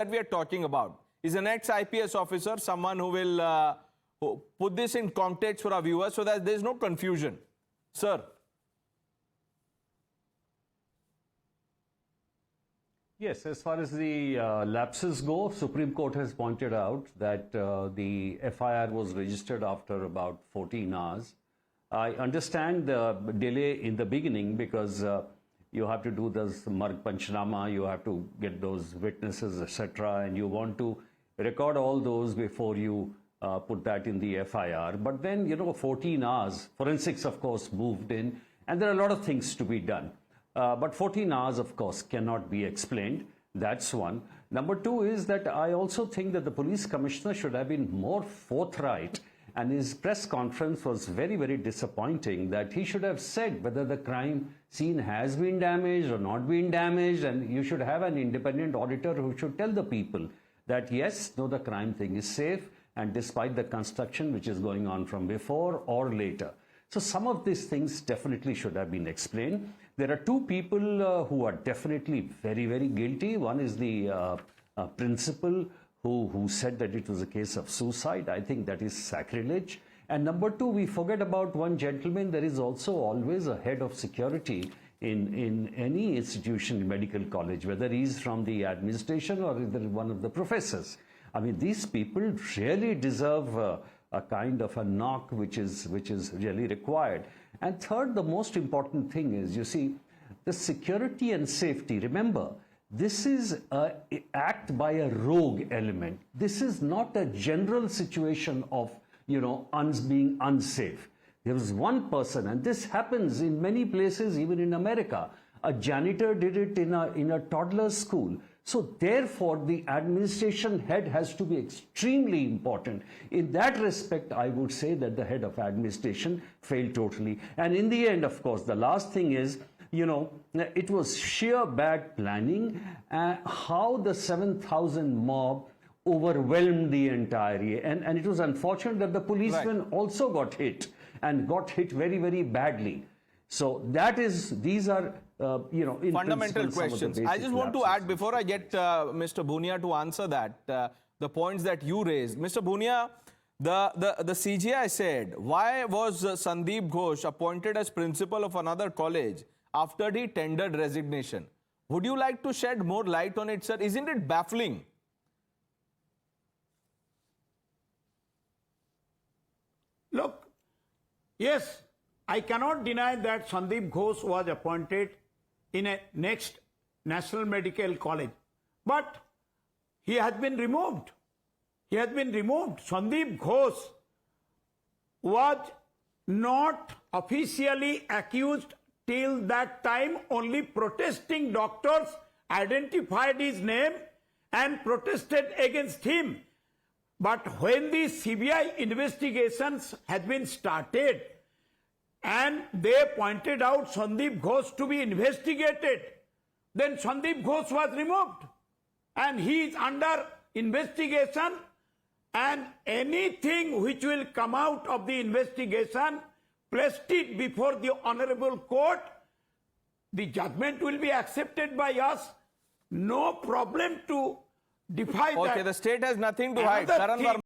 that we are talking about is an ex-IPS officer, someone who will put this in context for our viewers so that there is no confusion. Sir. Yes, as far as the lapses go, Supreme Court has pointed out that the FIR was registered after about 14 hours. I understand the delay in the beginning because you have to do this Marg Panchnama, you have to get those witnesses, etc., and you want to record all those before you put that in the FIR. But then, 14 hours, forensics, of course, moved in, and there are a lot of things to be done. But 14 hours, of course, cannot be explained. That's one. Number two is that I also think that the police commissioner should have been more forthright, and his press conference was very, very disappointing, that he should have said whether the crime scene has been damaged or not been damaged, and you should have an independent auditor who should tell the people that yes, no, the crime thing is safe, and despite the construction which is going on from before or later. So some of these things definitely should have been explained. There are two people who are definitely very, very guilty. One is the principal who said that it was a case of suicide. I think that is sacrilege. And number two, we forget about one gentleman. There is also always a head of security in any institution, medical college, whether he's from the administration or either one of the professors. I mean, these people really deserve a kind of a knock which is really required. And third, the most important thing is, you see, the security and safety. Remember, this is an act by a rogue element. This is not a general situation of, being unsafe. There was one person, and this happens in many places, even in America. A janitor did it in a toddler school. So therefore, the administration head has to be extremely important. In that respect, I would say that the head of administration failed totally. And in the end, of course, the last thing is, it was sheer bad planning, how the 7,000 mob overwhelmed the entire area. And it was unfortunate that the policemen also got hit, and got hit very, very badly. So these are, in fundamental questions. I just want to add, before I get Mr. Bhunia to answer that, the points that you raised. Mr. Bhunia, the CGI said, why was Sandip Ghosh appointed as principal of another college after the tendered resignation? Would you like to shed more light on it, sir? Isn't it baffling? Look, yes, I cannot deny that Sandip Ghosh was appointed in a next National Medical College. But he has been removed. He has been removed. Sandip Ghosh was not officially accused till that time. Only protesting doctors identified his name and protested against him. But when the CBI investigations had been started, and they pointed out Sandip Ghosh to be investigated, then Sandip Ghosh was removed. And he is under investigation, and anything which will come out of the investigation, placed it before the Honorable Court, the judgment will be accepted by us. No problem to defy that. Okay, the state has nothing to hide.